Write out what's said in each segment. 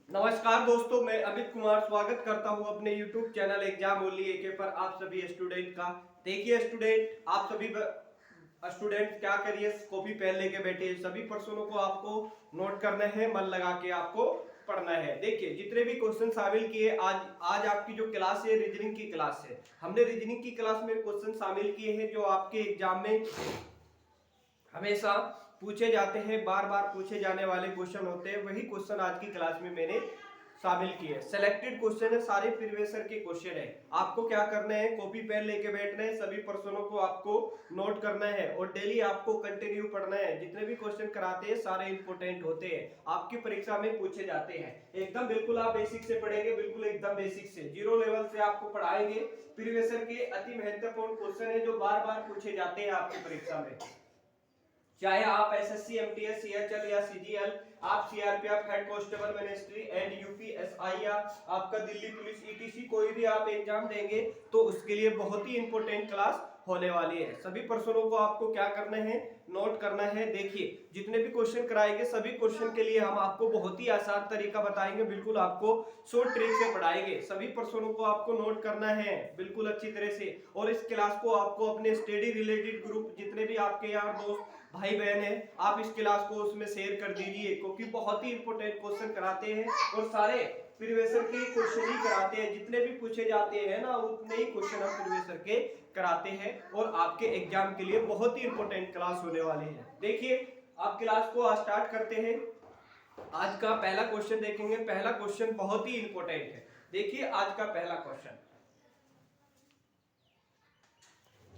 नमस्कार दोस्तों, मैं अमित कुमार स्वागत करता हूं अपने YouTube चैनल एग्जाम ओनली एके पर आप सभी स्टूडेंट का। देखिए स्टूडेंट, आप सभी स्टूडेंट क्या करिए, कॉपी पेन लेके बैठे। सभी प्रश्नों को आपको नोट करना है, मन लगा के आपको पढ़ना है। देखिए जितने भी क्वेश्चन शामिल किए, आज आपकी जो क्लास है रीजनिंग की क्लास है। हमने रीजनिंग की क्लास में क्वेश्चन शामिल किए हैं जो आपके एग्जाम में हमेशा पूछे जाते हैं, बार बार पूछे जाने वाले क्वेश्चन होते हैं। वही क्वेश्चन आज की क्लास में मैंने शामिल किए। सिलेक्टेड क्वेश्चन है, सारे प्रीवियस ईयर के क्वेश्चन है। आपको क्या करना है, कॉपी पेन लेके बैठना है, सभी प्रश्नों को आपको नोट करना है और डेली आपको कंटिन्यू पढ़ना है। जितने भी क्वेश्चन कराते हैं सारे इंपोर्टेंट होते हैं, आपकी परीक्षा में पूछे जाते हैं। एकदम बिल्कुल आप बेसिक से पढ़ेंगे, बिल्कुल एकदम बेसिक से, जीरो लेवल से आपको पढ़ाएंगे। प्रीवियस ईयर के अति महत्वपूर्ण क्वेश्चन है जो बार बार पूछे जाते हैं आपकी परीक्षा में। चाहे आप एसएससी, एमटीएस, सीएचएल या सीजीएल, आप CRPF, head constable ministry and UPSI या आपका दिल्ली पुलिस ईटीसी कोई भी आप एग्जाम देंगे तो उसके लिए बहुत ही इंपॉर्टेंट क्लास होने वाली है। सभी प्रश्नों को आपको क्या करना है, नोट करना है। देखिए जितने भी क्वेश्चन कराएंगे सभी क्वेश्चन के लिए हम आपको बहुत ही आसान तरीका बताएंगे, बिल्कुल आपको शॉर्ट ट्रिक से पढ़ाएंगे। सभी प्रश्नों को आपको नोट करना है बिल्कुल अच्छी तरह से। और इस क्लास को आपको अपने स्टडी रिलेटेड ग्रुप, जितने भी आपके यार दोस्त भाई बहन है, आप इस क्लास को उसमें शेयर कर दीजिए, क्योंकि बहुत ही इंपॉर्टेंट क्वेश्चन कराते हैं और सारे प्रीवियस ईयर के क्वेश्चन ही कराते हैं। जितने भी पूछे जाते हैं ना उतने ही क्वेश्चन हम प्रीवियस ईयर के कराते हैं और आपके एग्जाम के लिए बहुत ही इंपॉर्टेंट क्लास होने वाली है। देखिए आप क्लास को स्टार्ट करते हैं। आज का पहला क्वेश्चन देखेंगे। पहला क्वेश्चन बहुत ही इंपॉर्टेंट है। देखिए आज का पहला क्वेश्चन,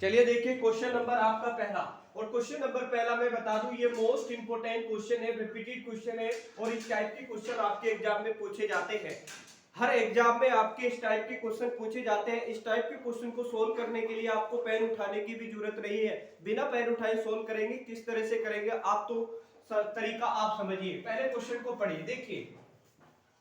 चलिए देखिए क्वेश्चन नंबर आपका पहला। और क्वेश्चन नंबर पहला मैं बता दूं ये मोस्ट इंपोर्टेंट क्वेश्चन है, रिपीटेड क्वेश्चन है और इस टाइप के क्वेश्चन आपके एग्जाम में पूछे जाते हैं। हर एग्जाम में आपके इस टाइप के क्वेश्चन पूछे जाते हैं। इस टाइप के क्वेश्चन को सोल्व करने के लिए आपको पेन उठाने की भी जरूरत नहीं है। बिना पेन उठाए सोल्व करेंगे। किस तरह से करेंगे आप तो तरीका आप समझिए। पहले क्वेश्चन को पढ़िए। देखिए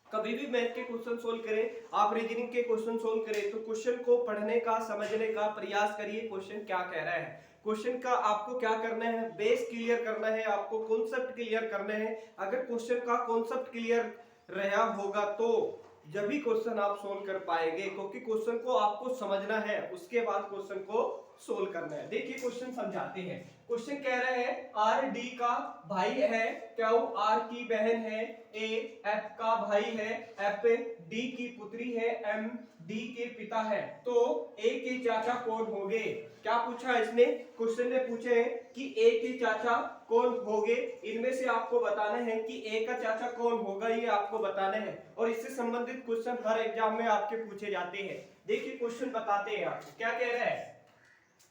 कभी भी मैथ के क्वेश्चन सोल्व करें, आप रीजनिंग के क्वेश्चन सोल्व करें तो क्वेश्चन को पढ़ने का, समझने का प्रयास करिए। क्वेश्चन क्या कह रहा है, क्वेश्चन का आपको क्या करना है, बेस क्लियर करना है, आपको कॉन्सेप्ट क्लियर करना है। अगर क्वेश्चन का कॉन्सेप्ट क्लियर रहा होगा तो जब भी क्वेश्चन आप सोल्व कर पाएंगे, क्योंकि क्वेश्चन को आपको समझना है, उसके बाद क्वेश्चन को सोल्व करना है। देखिए क्वेश्चन समझाते हैं। क्वेश्चन कह रहे हैं आर डी का भाई है, क्यू आर की बहन है, ए एफ का भाई है, एफ डी की पुत्री है, एम डी के पिता है, तो ए के चाचा कौन होंगे। क्या पूछा इसने, क्वेश्चन ने पूछे हैं कि ए के चाचा कौन होंगे। इनमें से आपको बताना है कि ए का चाचा कौन होगा, ये आपको बताना है। और इससे संबंधित क्वेश्चन हर एग्जाम में आपके पूछे जाते हैं। देखिए क्वेश्चन बताते हैं आपको क्या कह रहा है।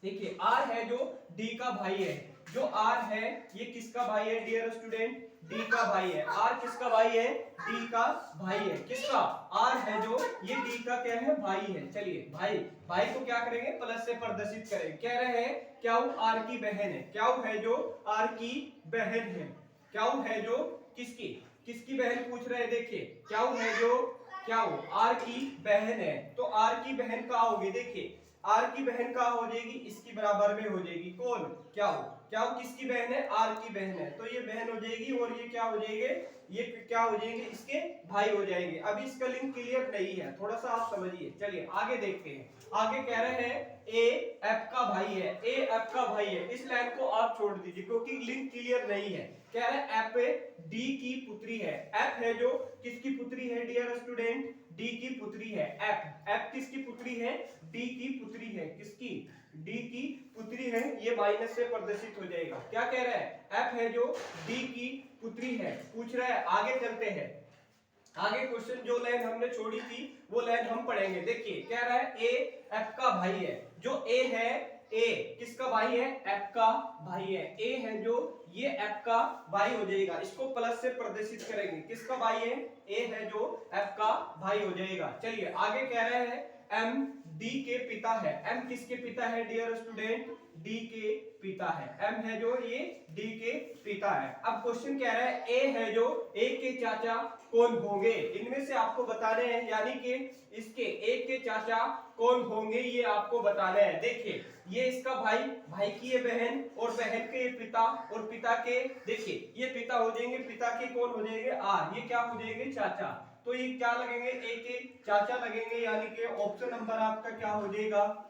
देखिए आर है जो डी का भाई है, जो आर है ये किसका भाई है डियर स्टूडेंट, डी का भाई है। आर किसका भाई है, डी का भाई है। किसका, आर है जो ये डी का क्या है, भाई है। चलिए भाई भाई को क्या करेंगे, प्लस से प्रदर्शित करेंगे। कह रहे हैं क्या आर की बहन है, क्या है जो आर की बहन है, क्या है जो किसकी किसकी बहन पूछ रहे हैं। देखिए क्या है जो, क्या आर की बहन है, तो आर की बहन कहाँ होगी। देखिए आर की बहन कहाँ हो जाएगी, इसकी बराबर में हो जाएगी। कौन, क्या किसकी बहन है, आर की बहन है, तो ये बहन हो जाएगी और ये क्या हो जाएंगे, ये क्या हो जाएंगे, इसके भाई हो जाएंगे। अभी इसका लिंक क्लियर नहीं है, थोड़ा सा आप समझिए। चलिए आगे देखते हैं। आगे कह रहे हैं ए एफ का भाई है, ए एफ का भाई है। इस लाइन को आप छोड़ दीजिए क्योंकि लिंक क्लियर नहीं है। कह रहे हैं एफ डी की पुत्री है। एफ है जो किसकी पुत्री है डियर स्टूडेंट, डी की पुत्री है। एफ एफ किसकी पुत्री है, डी की पुत्री है। किसकी, डी की पुत्री है। ये माइनस से प्रदर्शित हो जाएगा। क्या कह रहा है, एफ है जो डी की पुत्री है, पूछ रहा है। आगे चलते हैं। आगे क्वेश्चन जो लाइन हमने छोड़ी थी वो लाइन हम पढ़ेंगे। देखिए कह रहा है ए एफ का भाई है, जो ए है, ए किसका भाई है, एफ का भाई है। ए है जो ये एफ का भाई हो जाएगा, इसको प्लस से प्रदर्शित करेंगे। किसका भाई है, ए है जो एफ का भाई हो जाएगा। चलिए आगे कह रहे हैं एम डी के पिता है। एम किसके पिता है डियर स्टूडेंट, डी के पिता है। एम है जो ये डी के पिता है। अब क्वेश्चन कह रहा है ए है जो, ए के चाचा कौन होंगे। इनमें से आपको बताने हैं, यानी कि इसके ए के चाचा कौन होंगे ये आपको बताना है। देखिए ये इसका भाई, भाई की ये बहन और बहन के ये पिता और पिता के, देखिए ये पिता हो जाएंगे, पिता के कौन हो जाएंगे आर, ये क्या हो जाएंगे चाचा। तो ये क्या लगेंगे, ए के चाचा लगेंगे, यानी कि ऑप्शन नंबर आपका क्या हो जाएगा,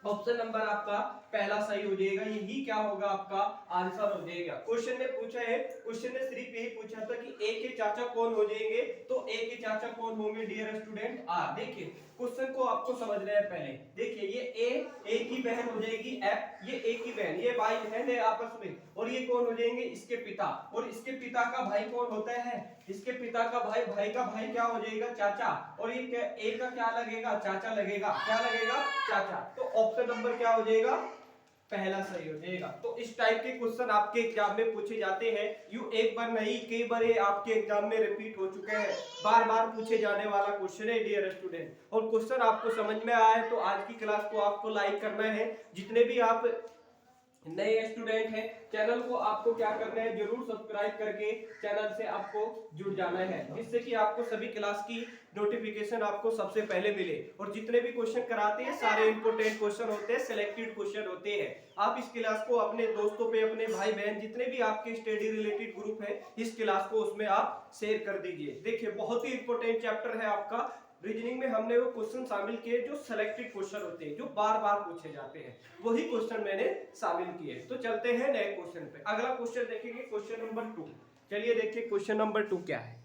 ऑप्शन नंबर आपका पहला सही हो जाएगा। यही क्या होगा, आपका आंसर हो जाएगा। क्वेश्चन ने पूछा है, क्वेश्चन ने सिर्फ यही पूछा था कि ए के चाचा कौन हो जाएंगे, तो ए के चाचा कौन होंगे डियर स्टूडेंट, आर। देखिए क्वेश्चन को आपको समझना है पहले। देखिए ये ए की बहन हो जाएगी एफ, ये ए की बहन, ये भाई बहन है आपस में, और ये कौन हो जाएंगे, इसके पिता, और इसके पिता का भाई कौन होता है, इसके पिता का भाई, भाई का भाई क्या हो जाएगा, चाचा, और ये ए का क्या लगेगा, चाचा लगेगा, क्या लगेगा, चाचा। तो ऑप्शन नंबर क्या हो जाएगा, पहला सही हो जाएगा। तो इस टाइप के क्वेश्चन आपके एग्जाम में पूछे जाते हैं। यू एक बार नहीं, कई बार ये आपके एग्जाम में रिपीट हो चुके हैं, बार बार पूछे जाने वाला क्वेश्चन है डियर स्टूडेंट। और क्वेश्चन आपको समझ में आया है तो आज की क्लास को आपको लाइक करना है। जितने भी आप नए स्टूडेंट हैं, चैनल को आपको क्या करना है, जरूर सब्सक्राइब करके चैनल से आपको जुड़ जाना है, जिससे कि आपको सभी क्लास की नोटिफिकेशन आपको सबसे पहले मिले। और जितने भी क्वेश्चन कराते हैं सारे इंपोर्टेंट क्वेश्चन होते हैं, सिलेक्टेड क्वेश्चन होते हैं। आप इस क्लास को अपने दोस्तों पे, अपने भाई बहन जितने भी आपके स्टडी रिलेटेड ग्रुप है, इस क्लास को उसमें आप शेयर कर दीजिए। देखिए बहुत ही इंपॉर्टेंट चैप्टर है आपका रीजनिंग में। हमने वो क्वेश्चन शामिल किए जो सिलेक्टेड क्वेश्चन होते हैं, जो बार बार पूछे जाते हैं, वही क्वेश्चन मैंने शामिल किए। तो चलते हैं नए क्वेश्चन पे। अगला क्वेश्चन देखेंगे क्वेश्चन नंबर 2। चलिए देखिए क्वेश्चन नंबर 2 क्या है।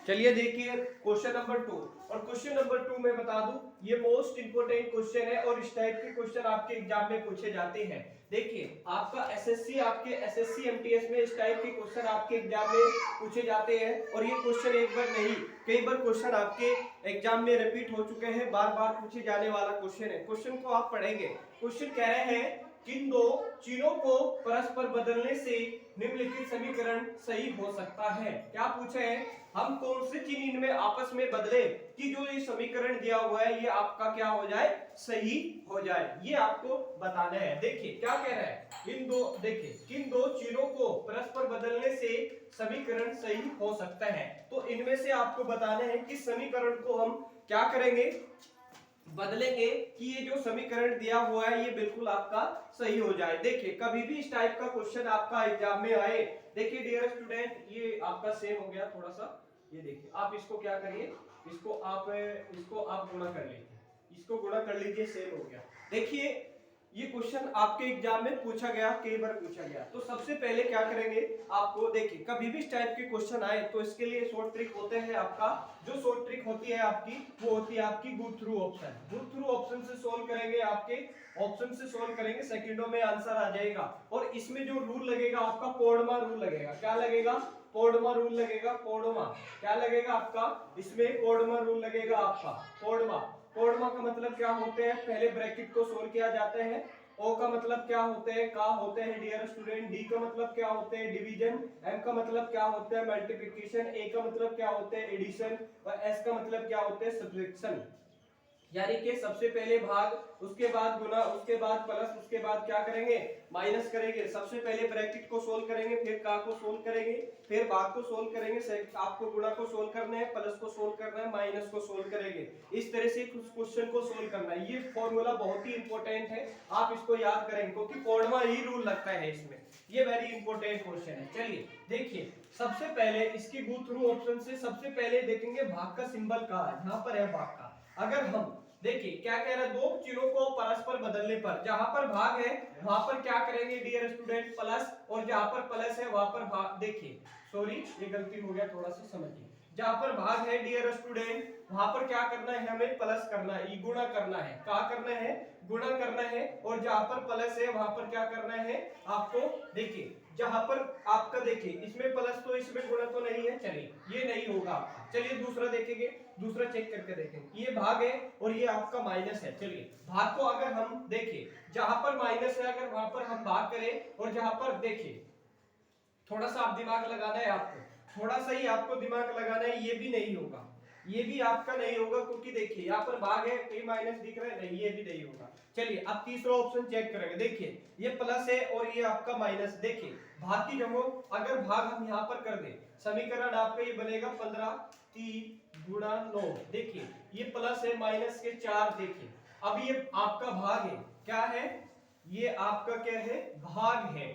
चलिए देखिए क्वेश्चन नंबर 2। और क्वेश्चन नंबर 2 में बता दूं, ये मोस्ट इंपोर्टेंट क्वेश्चन है और इस टाइप के क्वेश्चन आपके एग्जाम में पूछे जाते हैं। देखिए आपका एसएससी एमटीएस में इस टाइप के क्वेश्चन आपके एग्जाम में पूछे जाते हैं। और ये क्वेश्चन एक बार नहीं, कई बार क्वेश्चन आपके एग्जाम में रिपीट हो चुके हैं, बार बार पूछे जाने वाला क्वेश्चन है। क्वेश्चन को आप पढ़ेंगे। क्वेश्चन कह रहे हैं किन दो चिन्हों को परस्पर बदलने से निम्नलिखित समीकरण सही हो सकता है। क्या पूछे हैं, हम कौन से चिन्ह इनमें आपस में बदले कि जो ये समीकरण दिया हुआ है ये आपका क्या हो जाए, सही हो जाए, ये आपको बताना है। देखिए क्या कह रहा है, देखिए किन दो चिन्हों को परस्पर बदलने से समीकरण सही हो सकता है। तो इनमें से आपको बताना है कि समीकरण को हम क्या करेंगे, बदलेंगे कि ये जो समीकरण दिया हुआ है ये बिल्कुल आपका सही हो जाए। देखिए कभी भी इस टाइप का क्वेश्चन आपका एग्जाम में आए, देखिए डियर स्टूडेंट ये आपका सेम हो गया थोड़ा सा, ये देखिए आप इसको क्या करिए, इसको आप गुणा कर लीजिए, इसको गुणा कर लीजिए, सेम हो गया। देखिए ये क्वेश्चन आपके एग्जाम में पूछा गया, कई बार पूछा गया। तो सबसे पहले क्या करेंगे, आपको देखिए कभी भी इस टाइप के क्वेश्चन आए तो इसके लिए शॉर्ट ट्रिक होते हैं आपका, जो शॉर्ट ट्रिक होती है आपकी वो होती है आपकी go through option. Go through option से सोल्व करेंगे, आपके ऑप्शन से सोल्व करेंगे, सेकंडों में आंसर आ जाएगा। और इसमें जो रूल लगेगा आपका पोडमा रूल लगेगा। क्या लगेगा, पोडमा रूल लगेगा। पोडमा क्या लगेगा आपका, इसमें पोडमा रूल लगेगा आपका। पोडमा का मतलब क्या होते हैं, पहले ब्रैकेट को सोल्व किया जाता है। ओ का मतलब क्या होते हैं, का होते हैं डियर स्टूडेंट। डी का मतलब क्या होते हैं, डिवीजन। एम का मतलब क्या होता है, मल्टीप्लिकेशन। ए का मतलब क्या होते हैं, एडिशन। और एस का मतलब क्या होते हैं, सब्ट्रैक्शन। यानी कि सबसे पहले भाग, उसके बाद गुना, उसके बाद प्लस, उसके बाद क्या करेंगे, माइनस करेंगे। सबसे पहले ब्रैकेट को सोल्व करेंगे, फिर का को सोल्व करेंगे, फिर भाग को सोल्व करेंगे, आपको गुणा को सोल्व करना है, प्लस को सोल्व करना है, माइनस को सोल्व करेंगे। इस तरह से क्वेश्चन को सोल्व करना है। ये फॉर्मूला बहुत ही इंपॉर्टेंट है, आप इसको याद करेंगे क्योंकि फॉर्मूला ही रूल लगता है इसमें। ये वेरी इंपॉर्टेंट क्वेश्चन है। चलिए देखिए सबसे पहले इसकी गो थ्रू ऑप्शन से सबसे पहले देखेंगे भाग का सिंबल कहाँ है, यहाँ पर है भाग का। अगर हम देखिए क्या कह रहा है, दो चिन्हों को परस्पर बदलने पर, जहां पर भाग है वहां पर क्या करेंगे डियर स्टूडेंट, प्लस, और जहां पर प्लस है वहां पर भाग, देखिए सॉरी ये गलती हो गया, थोड़ा सा समझिए। जहां पर भाग है डियर स्टूडेंट वहां पर क्या करना है, हमें प्लस करना है, गुणा करना है। क्या करना है, गुणा करना है। और जहां पर प्लस है वहां पर क्या करना है आपको, देखिए जहां पर आपका, देखिए इसमें प्लस तो इसमें गुणा तो नहीं है, चलिए ये नहीं होगा आपका। चलिए दूसरा देखेंगे, दूसरा चेक करके देखेंगे। ये भाग है और ये आपका माइनस है। चलिए भाग को अगर हम देखिए, जहां पर माइनस है अगर वहां पर हम भाग करें, और जहां पर देखिए थोड़ा सा आप दिमाग लगाना है, आपको थोड़ा सा ही आपको दिमाग लगाना है, ये भी नहीं होगा, ये भी आपका नहीं होगा, क्योंकि देखिए यहाँ पर भाग है, ये माइनस दिख रहा है, नहीं ये भी नहीं होगा। चलिए अब तीसरा ऑप्शन चेक करेंगे। देखिए ये प्लस है और ये आपका माइनस। देखिए भाग की जगह अगर भाग हम यहाँ पर कर दें, समीकरण आपका ये बनेगा 15 3 गुणा 9। देखिए ये प्लस है, माइनस के 4। देखिए अब ये आपका भाग है, क्या है, ये आपका क्या है, भाग है।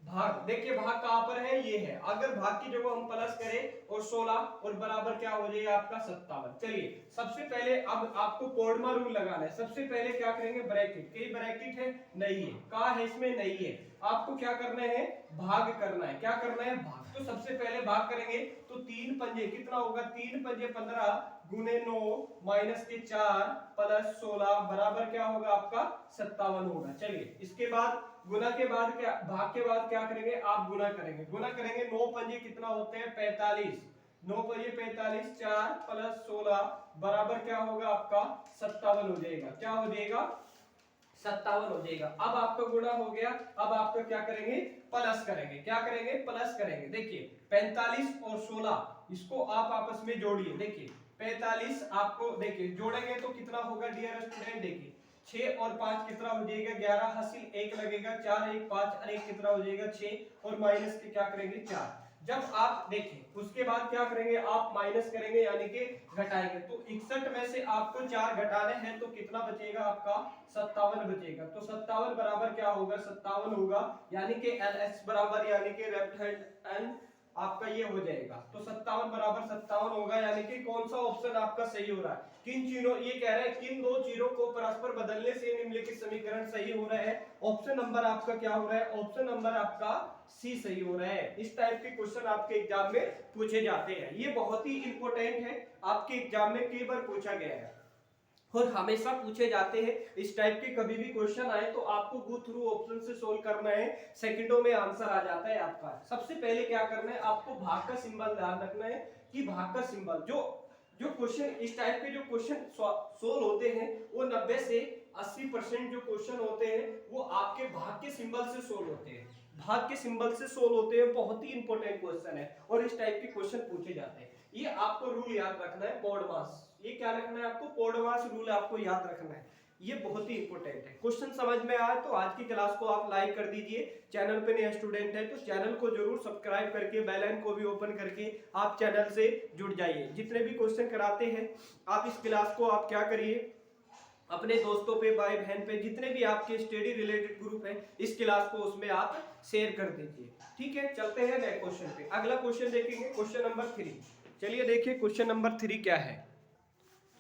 भाग, देखिए भाग कहां पर है, ये है। अगर भाग की जगह हम प्लस करें और 16 और बराबर क्या हो जाएगा आपका 57। चलिए सबसे पहले अब आपको कोडमा रूल लगाना है। सबसे पहले क्या करेंगे, ब्रैकेट, कई ब्रैकेट है नहीं है, कहा है इसमें नहीं है, आपको क्या करना है, भाग करना है। क्या करना है, भाग। तो सबसे पहले भाग करेंगे तो 3 पंजे कितना होगा, 3 पंजे 15 गुने 9 माइनस के 4 प्लस 16 बराबर क्या होगा आपका 57 होगा। चलिए इसके बाद गुना के बाद क्या, भाग के बाद क्या करेंगे आप, गुना करेंगे। गुना करेंगे 9 पंजे कितना होते हैं 45, 9 पंजे 45, 4 प्लस 16 बराबर क्या होगा आपका 57 हो जाएगा। क्या हो जाएगा 57 हो जाएगा। अब आपका गुणा हो गया, अब आपका क्या करेंगे, प्लस करेंगे। क्या करेंगे, प्लस करेंगे। देखिए 45 और 16 इसको आप आपस में जोड़िए। देखिए 45 आपको देखिए जोड़ेंगे तो कितना होगा डियर स्टूडेंट, देखिए 6 और 5 कितना हो जाएगा 11, हासिल 1 लगेगा, 4 1 5 और 1 कितना हो जाएगा 6 और माइनस के क्या करेंगे 4। जब आप देखिए उसके बाद क्या करेंगे आप, माइनस करेंगे यानी कि घटाएंगे। तो 61 में से आपको 4 घटाने हैं तो कितना बचेगा आपका 57 बचेगा। तो 57 बराबर क्या होगा, 57 होगा, यानी कि LS बराबर यानी कि लेफ्ट हैंड एंड आपका ये हो जाएगा। तो 57 बराबर 57 होगा, यानी कि कौन सा ऑप्शन आपका सही हो रहा है। किन चीजों, ये कह रहा है किन दो चीजों को परस्पर बदलने से निम्नलिखित समीकरण सही हो रहा है। ऑप्शन नंबर आपका क्या हो रहा है, ऑप्शन नंबर आपका सी सही हो रहा है। इस टाइप के क्वेश्चन आपके एग्जाम में पूछे जाते हैं। ये बहुत ही इंपॉर्टेंट है, आपके एग्जाम में कई बार पूछा गया है और हमेशा पूछे जाते हैं। इस टाइप के कभी भी क्वेश्चन आए तो आपको गो थ्रू ऑप्शन से सोल्व करना है, सेकंडों में आंसर आ जाता है आपका। सबसे पहले क्या करना है आपको, भाग का सिंबल ध्यान रखना है कि भाग का सिंबल जो जो क्वेश्चन इस टाइप के जो क्वेश्चन सोल्व होते हैं वो 90 से 80% जो क्वेश्चन होते हैं वो आपके भाग के सिंबल से सोल्व होते हैं। भाग के सिंबल से सोल्व होते हैं, बहुत ही इंपॉर्टेंट क्वेश्चन है और इस टाइप के क्वेश्चन पूछे जाते हैं। ये आपको रूल याद रखना है, पॉडमास, ये क्या रखना है आपको, पॉडमास रूल आपको याद रखना है। ये बहुत ही इंपॉर्टेंट है। क्वेश्चन समझ में आए तो आज की क्लास को आप लाइक कर दीजिए। चैनल पे नए स्टूडेंट है तो चैनल को जरूर सब्सक्राइब करके बेल आइकन को भी ओपन करके आप चैनल से जुड़ जाइए। जितने भी क्वेश्चन कराते हैं आप इस क्लास को आप क्या करिए, अपने दोस्तों पे, भाई बहन पे, जितने भी आपके स्टडी रिलेटेड ग्रुप है इस क्लास को उसमें आप शेयर कर दीजिए। ठीक है, चलते हैं नेक्स्ट क्वेश्चन पे। अगला क्वेश्चन देखेंगे क्वेश्चन नंबर 3। चलिए देखिए क्वेश्चन नंबर 3 क्या है।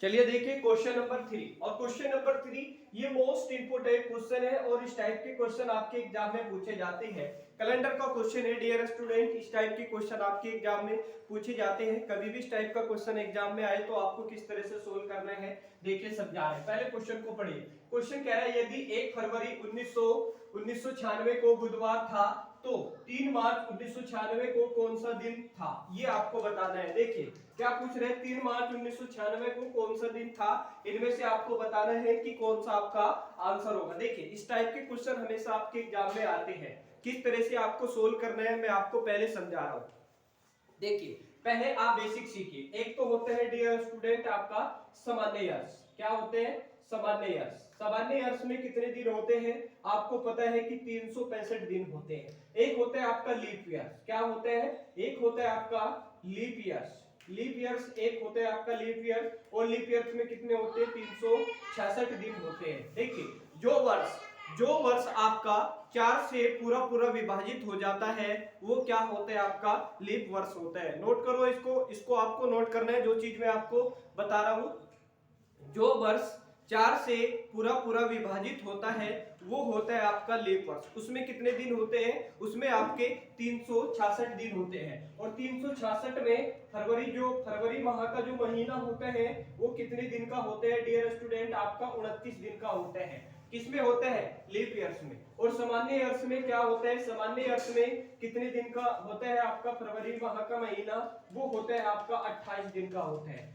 चलिए देखिए क्वेश्चन नंबर 3, और क्वेश्चन नंबर 3 ये मोस्ट इंपोर्टेंट क्वेश्चन है और इस टाइप के क्वेश्चन आपके एग्जाम में पूछे जाते हैं। कैलेंडर का क्वेश्चन है डियर स्टूडेंट, इस टाइप के क्वेश्चन आपके एग्जाम में पूछे जाते हैं। कभी भी इस टाइप का क्वेश्चन एग्जाम में आए तो आपको किस तरह से सोल्व करना है देखिए समझा रहे हैं। पहले क्वेश्चन को पढ़िए। क्वेश्चन कह रहा है यदि 1 फरवरी 1996 को बुधवार था तो 3 मार्च 1996 को कौन सा दिन था, ये आपको बताना है। देखिए क्या पूछ रहे हैं, 3 मार्च 1996 को कौन सा दिन था, इनमें से आपको बताना है कि कौन सा आपका आंसर होगा। देखिए इस टाइप के क्वेश्चन हमेशा आपके एग्जाम में आते हैं, किस तरह से आपको सोल्व करना है मैं आपको पहले समझा रहा हूं। देखिए पहले आप बेसिक सीखिए। एक तो होते हैं डियर स्टूडेंट आपका सामान्य यश, क्या होते हैं सामान्य यश। सामान्य यश में कितने दिन होते हैं आपको पता है कि 365 दिन होते हैं। एक होता है आपका लीप ईयर, क्या होता है, एक होता है आपका लीप ईयर्स, लीप ईयर्स एक होता है आपका लीप ईयर, और लीप ईयर्स में कितने होते हैं 366 दिन होते हैं। देखिए जो वर्ष आपका 4 से पूरा पूरा विभाजित हो जाता है वो क्या होता है आपका लीप वर्ष होता है। नोट करो इसको आपको नोट करना है, जो चीज मैं आपको बता रहा हूं। जो वर्ष 4 से पूरा पूरा विभाजित होता है वो होता है आपका लीप वर्ष। उसमें कितने दिन होते हैं, उसमें आपके 366 दिन होते हैं। और 366 में फरवरी माह का जो महीना होता है वो कितने दिन का होता है डियर स्टूडेंट, आपका 29 दिन का होता है। किसमें होता है, लीप ईयर्स में। और सामान्य ईयर्स में क्या होता है, सामान्य ईयर्स में कितने दिन का होता है आपका फरवरी माह का महीना, वो होता है आपका 28 दिन का होता है।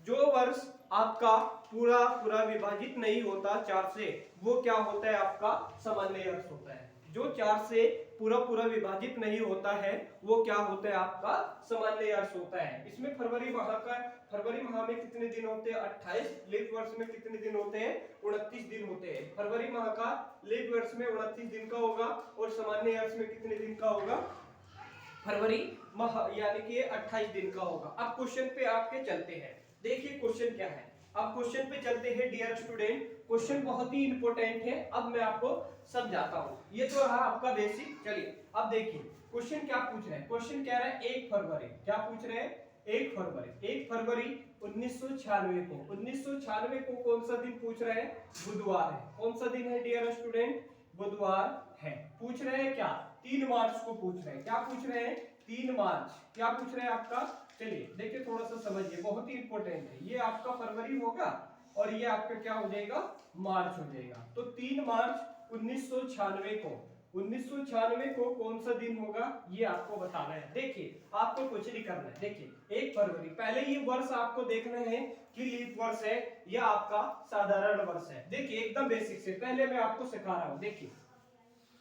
जो वर्ष आपका पूरा पूरा विभाजित नहीं होता 4 से, वो क्या होता है आपका सामान्य वर्ष होता है। जो 4 से पूरा पूरा विभाजित नहीं होता है वो क्या होता है आपका सामान्य वर्ष होता है। इसमें फरवरी माह में कितने दिन होते हैं 28, लीप वर्ष में कितने दिन होते हैं 29 दिन होते हैं। फरवरी माह का लीप वर्ष में 29 दिन का होगा और सामान्य वर्ष में कितने दिन का होगा, फरवरी माह यानी कि 28 दिन का होगा। अब क्वेश्चन पे आपके चलते हैं। देखिए क्वेश्चन क्या है, अब क्वेश्चन पे चलते हैं डियर स्टूडेंट। क्वेश्चन बहुत ही इंपॉर्टेंट है, अब मैं आपको समझाता हूँ। ये तो रहा आपका बेसिक। चलिए अब देखिए क्वेश्चन क्या पूछ रहे हैं। क्वेश्चन कह रहा है 1 फरवरी, क्या पूछ रहे हैं 1 फरवरी 1996 को, 1996 को कौन सा दिन पूछ रहे हैं, बुधवार है। कौन सा दिन है डियर स्टूडेंट, बुधवार है। पूछ रहे हैं क्या, 3 मार्च को पूछ रहे हैं। क्या पूछ रहे हैं, 3 मार्च। क्या पूछ रहे हैं आपका, चलिए देखिए थोड़ा सा समझिए, बहुत ही इंपॉर्टेंट है। ये आपका फरवरी होगा और ये आपका क्या हो जाएगा, मार्च हो जाएगा। तो 3 मार्च 1996 को, 1996 को कौन सा दिन होगा ये आपको बताना है। देखिए आपको कुछ नहीं करना है। देखिए 1 फरवरी, पहले ये वर्ष आपको देखना है कि लीप वर्ष है या आपका साधारण वर्ष है। देखिए एकदम बेसिक से पहले मैं आपको सिखा रहा हूं। देखिए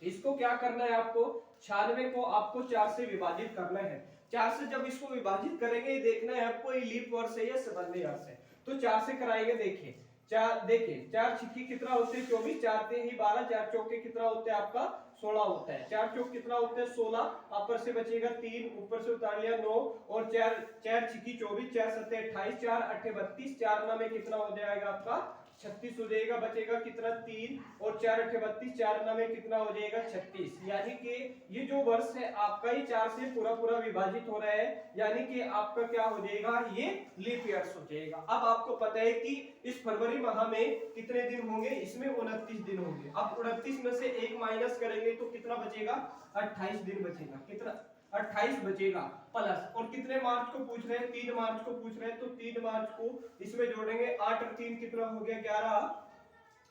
इसको क्या करना है आपको, 96 को आपको 4 से विभाजित करना है। 4 से जब इसको विभाजित करेंगे देखना है आपको ये लीप वर्ष है या सामान्य वर्ष है। तो 4 से कराएंगे। देखिए 4, देखिए 4 छिक्की कितना होते हैं 24, 4 ते ही 12, 4 चौके कितना होता है आपका 16 होता है। 4 चौक कितना होता है 16, ऊपर से बचेगा 3, ऊपर से उतार लिया 9 और 4 4 छिक्की 24, 4 सत्ते 28, 4 अट्ठे 32, 4 9 में कितना हो जाएगा आपका 36 हो जाएगा। बचेगा कितना 3 और 4 अट्ठे 32, 4 9 में कितना हो जाएगा 36। यानी कि ये जो वर्ष है आपका ही 4 से पूरा पूरा विभाजित हो रहा है, यानी कि आपका क्या हो जाएगा, ये लीप ईयर्स हो जाएगा। अब आपको पता है कि इस फरवरी माह में कितने दिन होंगे, इसमें 29 दिन होंगे। अब 29 में से 1 माइनस करेंगे तो कितना बचेगा, 28 दिन बचेगा। कितना 28 बचेगा प्लस, और कितने मार्च को पूछ रहे हैं, 3 मार्च को पूछ रहे हैं। तो 3 मार्च को इसमें जोड़ेंगे, 8 और 3 कितना हो गया 11,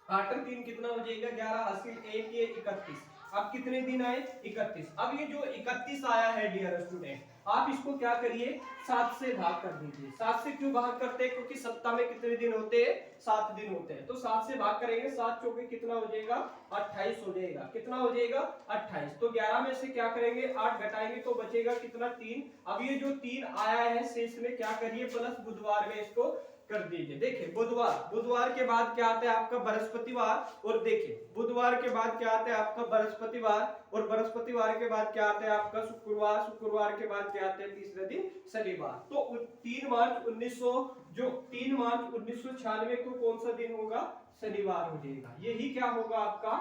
8 और 3 कितना हो जाएगा 11, हासिल 1 ये 31। अब कितने दिन आए 31। अब ये जो 31 आया है डियर स्टूडेंट, आप इसको क्या करिए 7 से भाग कर दीजिए। 7 से क्यों भाग करते हैं, क्योंकि सप्ताह में कितने दिन होते हैं, 7 दिन होते हैं। तो 7 से भाग करेंगे, 7 चौके कितना हो जाएगा 28 हो जाएगा। कितना हो जाएगा 28। तो 11 में से क्या करेंगे 8 घटाएंगे तो बचेगा कितना 3। अब ये जो 3 आया है शेष में क्या करिए प्लस बुधवार में इसको कर दीजिए। देखिए बुधवार, बुधवार के बाद क्या आता है आपका बृहस्पतिवार, और देखिए बुधवार के बाद क्या आता है आपका बृहस्पतिवार, और बृहस्पतिवार के बाद क्या आता है आपका शुक्रवार, शुक्रवार के बाद क्या आता है तीसरे दिन शनिवार। तो 3 मार्च 1900 जो 3 मार्च 1996 को कौन सा दिन होगा, शनिवार हो जाएगा। यही क्या होगा आपका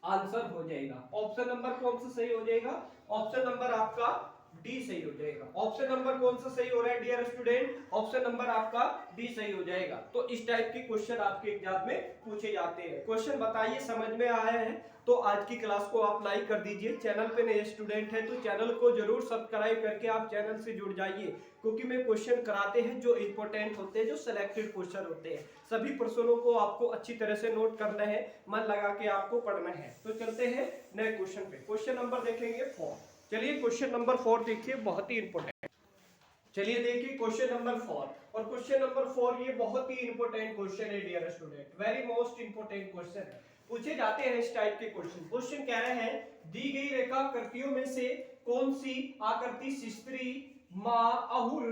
आंसर हो जाएगा। ऑप्शन नंबर कौन सा सही हो जाएगा, ऑप्शन नंबर आपका डी सही हो जाएगा। ऑप्शन नंबर कौन सा सही हो रहा है डियर स्टूडेंट, ऑप्शन नंबर आपका डी सही हो जाएगा। तो इस टाइप के क्वेश्चन आपके एग्जाम में पूछे जाते हैं। क्वेश्चन बताइए समझ में आया है तो आज की क्लास को आप लाइक कर दीजिए। चैनल पे नए स्टूडेंट है तो चैनल को जरूर सब्सक्राइब करके आप चैनल से जुड़ जाइए, क्योंकि मैं क्वेश्चन कराते हैं जो इंपॉर्टेंट होते हैं, जो सिलेक्टेड क्वेश्चन होते हैं। सभी प्रश्नों को आपको अच्छी तरह से नोट करना है, मन लगा के आपको पढ़ना है। तो चलते हैं नए क्वेश्चन पे। क्वेश्चन नंबर देखेंगे 4। चलिए क्वेश्चन नंबर 4 देखिए, बहुत ही इंपॉर्टेंट। चलिए देखिए क्वेश्चन नंबर 4, और क्वेश्चन नंबर 4 ये बहुत ही इंपॉर्टेंट क्वेश्चन है dear student, very most important question है। पूछे जाते हैं इस टाइप के क्वेश्चन। क्वेश्चन कह रहे हैं दी गई रेखाकृतियों में से कौन सी आकृति स्त्री, माँ, अहुर,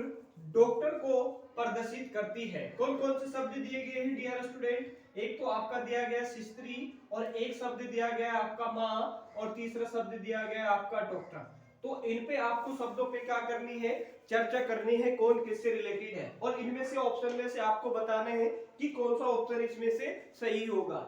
डॉक्टर को प्रदर्शित करती है। कौन कौन से शब्द दिए गए हैं डियर स्टूडेंट, एक तो आपका दिया गया स्त्री, और एक शब्द दिया गया आपका माँ, और तीसरा शब्द दिया गया आपका डॉक्टर। तो इन पे आपको शब्दों पे क्या करनी है, चर्चा करनी है, कौन किससे रिलेटेड है, और इनमें से ऑप्शन में से आपको बताना है कि कौन सा ऑप्शन इसमें से सही होगा।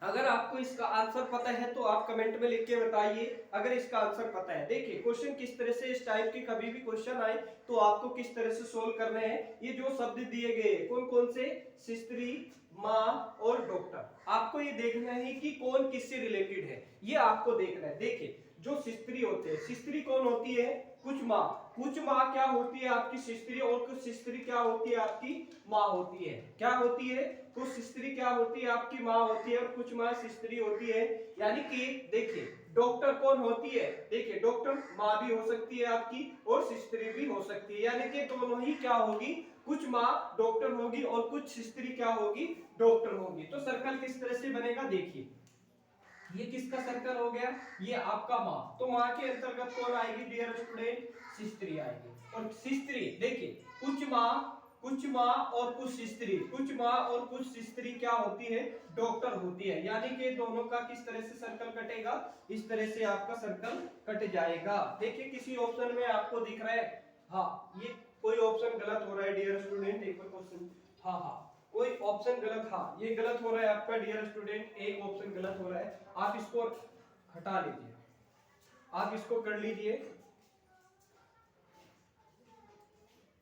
अगर आपको इसका आंसर पता है तो आप कमेंट में लिख के बताइए अगर इसका आंसर पता है। देखिए क्वेश्चन किस तरह से, इस टाइप के कभी भी क्वेश्चन आए तो आपको किस तरह से सोल्व करने हैं। ये जो शब्द दिए गए कौन कौन से, स्त्री, माँ और डॉक्टर, आपको ये देखना है कि कौन किससे रिलेटेड है, ये आपको देखना है। देखिए जो स्त्री होते हैं, स्त्री कौन होती है, कुछ माँ, कुछ माँ क्या होती है आपकी स्त्री, और कुछ स्त्री क्या होती है आपकी माँ होती है। क्या होती है, कुछ स्त्री क्या होती है आपकी माँ होती है, और कुछ माँ स्त्री होती है। यानी कि देखिए डॉक्टर कौन होती है, देखिए डॉक्टर माँ भी हो सकती है आपकी और स्त्री भी हो सकती है, यानी कि दोनों ही क्या होगी, कुछ माँ डॉक्टर होगी और कुछ स्त्री क्या होगी, डॉक्टर होगी। तो सर्कल किस तरह से बनेगा, देखिए ये किसका सर्कल हो गया, ये आपका माँ। तो माँ के अंतर्गत कौन आएगी डियर स्टूडेंट, स्त्री आएगी। और स्त्री देखिए कुछ माँ, कुछ माँ और कुछ स्त्री, कुछ माँ और कुछ स्त्री क्या होती है, डॉक्टर होती है। यानी कि दोनों का किस तरह से सर्कल कटेगा, इस तरह से आपका सर्कल कट जाएगा। देखिए किसी ऑप्शन में आपको दिख रहा है हाँ, ये कोई ऑप्शन गलत हो रहा है डियर स्टूडेंट, एक और क्वेश्चन। हाँ हाँ, कोई ऑप्शन गलत, हाँ ये गलत हो रहा है आपका डियर स्टूडेंट, एक ऑप्शन गलत हो रहा है, आप इसको हटा लीजिए, आप इसको कर लीजिए,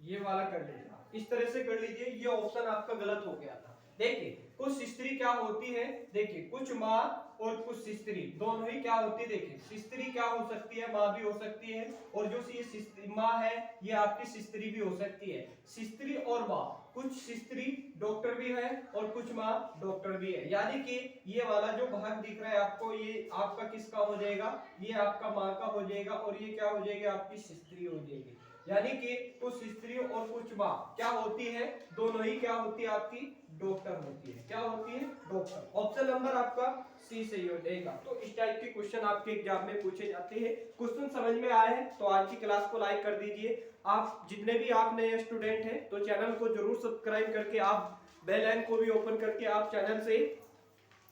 ये वाला कर लीजिए, इस तरह से कर लीजिए, ये ऑप्शन आपका गलत हो गया था। देखिए कुछ स्त्री क्या होती है, देखिए कुछ माँ और कुछ स्त्री दोनों ही क्या होती है, देखिए स्त्री क्या हो सकती है, माँ भी हो सकती है, और जो ये माँ है ये आपकी स्त्री भी हो सकती है। स्त्री और माँ, कुछ स्त्री डॉक्टर भी है और कुछ माँ डॉक्टर भी है, यानी कि ये वाला जो भाग दिख रहा है आपको, ये आपका किसका हो जाएगा, ये आपका माँ का हो जाएगा, और ये क्या हो जाएगी, आपकी स्त्री हो जाएगी। यानी कि कुछ स्त्री और कुछ माँ क्या होती है, दोनों ही क्या होती है, आपकी डॉक्टर होती है। क्या होती है, डॉक्टर। ऑप्शन नंबर आपका सी सही हो जाएगा। तो इस टाइप के क्वेश्चन आपके एग्जाम में पूछे जाते हैं। क्वेश्चन समझ में आए हैं तो आज की क्लास को लाइक कर दीजिए। आप जितने भी आप नए स्टूडेंट हैं तो चैनल को जरूर सब्सक्राइब करके आप बेल आइकन को भी ओपन करके आप चैनल से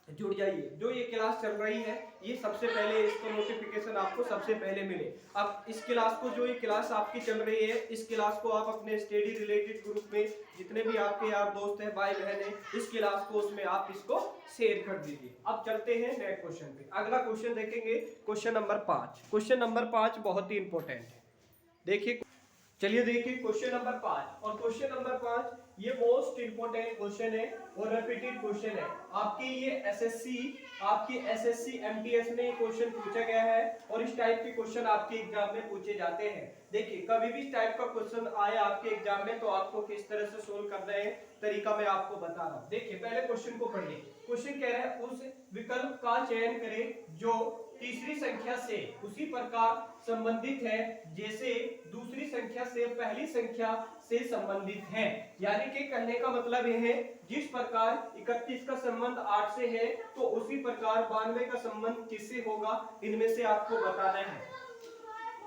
जुड़ जाइए। जो ये क्लास चल रही है ये सबसे पहले इसको नोटिफिकेशन आपको सबसे पहले मिले। अब इस क्लास को, जो ये क्लास आपकी चल रही है, इस क्लास को आप अपने स्टडी रिलेटेड ग्रुप में जितने भी आपके यार दोस्त हैं, भाई बहन हैं, इस क्लास को उसमें आप इसको शेयर कर दीजिए। अब चलते हैं नेक्स्ट क्वेश्चन पे। अगला क्वेश्चन देखेंगे, क्वेश्चन नंबर 5। क्वेश्चन नंबर 5 बहुत ही इंपॉर्टेंट है। देखिए, चलिए देखिए क्वेश्चन नंबर 5। और क्वेश्चन नंबर 5 ये मोस्ट इंपोर्टेंट क्वेश्चन है और रिपीटेड क्वेश्चन है। आपकी ये एसएससी एमटीएस में क्वेश्चन पूछा गया है और इस टाइप के क्वेश्चन आपके एग्जाम में पूछे जाते हैं। देखिए कभी भी इस टाइप का क्वेश्चन आए आपके एग्जाम में तो आपको किस तरह से सोल्व करना है, तरीका मैं आपको बता रहा हूं। देखिए पहले क्वेश्चन को पढ़िए। क्वेश्चन कह रहा है उस विकल्प का चयन करें जो तीसरी संख्या से उसी प्रकार संबंधित है जैसे दूसरी संख्या से पहली संख्या से संबंधित है। यानी कि कहने का मतलब यह है, जिस प्रकार 31 का संबंध 8 से है तो उसी प्रकार 92 का संबंध किससे होगा, इनमें से आपको बताना है।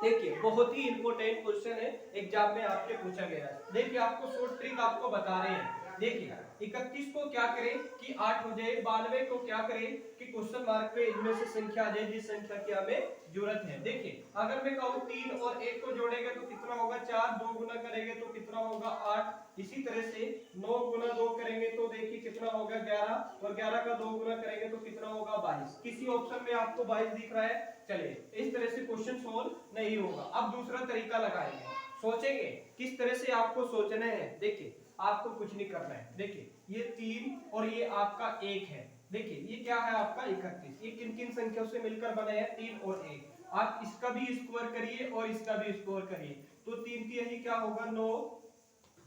देखिए बहुत ही इंपॉर्टेंट क्वेश्चन है, एग्जाम में आपके पूछा गया है। देखिए आपको शॉर्ट ट्रिक आपको बता रहे हैं। देखिए 31 को क्या करें कि 8 हो जाए, 92 को क्या करें कि क्वेश्चन मार्क पे इनमें से संख्या आ जाए जिस संख्या की हमें जरूरत है। देखिए अगर मैं कहूं 3 और 1 को जोड़ेंगे तो कितना होगा 4, 2 गुना करेंगे तो कितना होगा 8। इसी तरह से 9 गुना 2 करेंगे तो देखिए कितना होगा 11, और 11 का 2 गुना करेंगे तो कितना होगा 22। किसी ऑप्शन में आपको 22 दिख रहा है। चलिए इस तरह से क्वेश्चन सोल्व नहीं होगा। अब दूसरा तरीका लगाएंगे, सोचेंगे किस तरह से आपको सोचना है। देखिए आपको कुछ नहीं करना है। देखिए ये 3 और ये आपका 1 है। देखिए ये क्या है आपका 31। ये किन किन संख्याओं से मिलकर बना है, 3 और 1। आप इसका भी स्क्वायर करिए और इसका भी स्क्वायर करिए तो 3 की यही क्या होगा 9,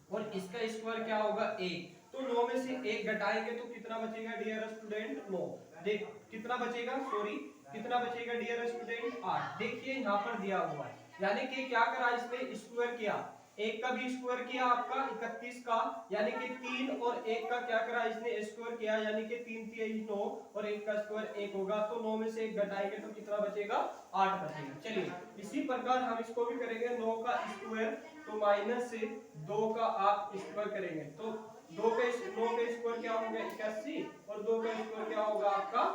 और इसका स्क्वायर क्या होगा 1। तो 9 में से 1 घटाएंगे तो कितना बचेगा डियर स्टूडेंट 9। देख कितना बचेगा, सॉरी कितना बचेगा डियर स्टूडेंट 8। देखिए यहाँ पर दिया हुआ है, यानी कि क्या करा इसने स्क्वायर किया, 1 का भी स्क्वायर किया आपका 31 का, यानी कि 3 और 1 का क्या करा इसने स्क्वायर किया, यानी कि 3 3 9 और 1 का स्क्वायर 1 होगा। तो 9 में से 1 घटाएंगे तो कितना बचेगा 8 बचेगा। चलिए इसी प्रकार हम इसको भी करेंगे, 9 का स्क्वायर तो माइनस से 2 का आप स्क्वायर करेंगे तो 9 का स्क्वायर क्या होगा 81, और 2 का स्क्वायर क्या होगा आपका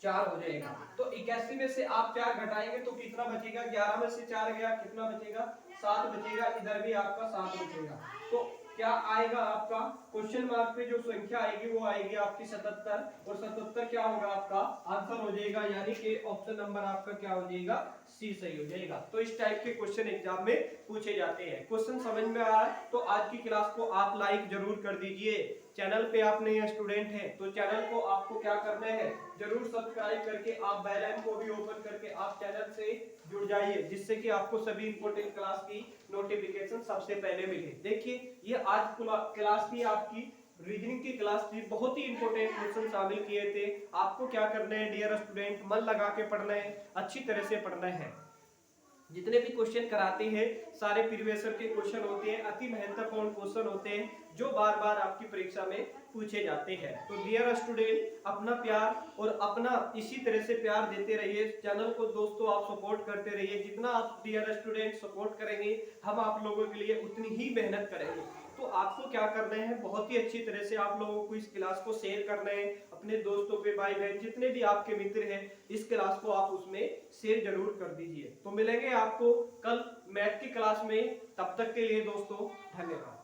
4 हो जाएगा। तो 81 में से आप 4 घटाएंगे तो कितना बचेगा, 11 में से 4 गया कितना बचेगा 7 बचेगा, इधर भी आपका 7 बचेगा। तो क्या आएगा आपका क्वेश्चन मार्क पे जो संख्या आएगी वो आएगी आपकी 77, और 77 क्या होगा आपका आंसर हो जाएगा, यानी कि ऑप्शन नंबर आपका क्या हो जाएगा सी सही हो जाएगा। तो इस टाइप के क्वेश्चन एग्जाम में पूछे जाते हैं। क्वेश्चन समझ में आया तो आज की क्लास को आप लाइक जरूर कर दीजिए। चैनल पे आप नए स्टूडेंट हैं तो चैनल को आपको क्या करना है, जरूर सब्सक्राइब करके आप बेल आइकन को भी ओपन करके आप चैनल से जुड़ जाइए, जिससे कि आपको सभी इंपॉर्टेंट क्लास की नोटिफिकेशन सबसे पहले मिले। देखिए ये आज क्लास थी आपकी रीजनिंग की क्लास थी, बहुत ही इंपॉर्टेंट क्वेश्चन शामिल किए थे। आपको क्या करना है डियर स्टूडेंट, मन लगा के पढ़ना है, अच्छी तरह से पढ़ना है। जितने भी क्वेश्चन कराते हैं सारे प्रीवियस ईयर के क्वेश्चन होते हैं, अति महत्वपूर्ण क्वेश्चन होते हैं जो बार बार आपकी परीक्षा में पूछे जाते हैं। तो डियर स्टूडेंट अपना प्यार और अपना इसी तरह से प्यार देते रहिए, चैनल को दोस्तों आप सपोर्ट करते रहिए। जितना आप डियर स्टूडेंट सपोर्ट करेंगे हम आप लोगों के लिए उतनी ही मेहनत करेंगे। तो आपको क्या करना है, बहुत ही अच्छी तरह से आप लोगों को इस क्लास को शेयर करना है अपने दोस्तों पे, भाई बहन जितने भी आपके मित्र हैं, इस क्लास को आप उसमें शेयर जरूर कर दीजिए। तो मिलेंगे आपको कल मैथ की क्लास में, तब तक के लिए दोस्तों धन्यवाद।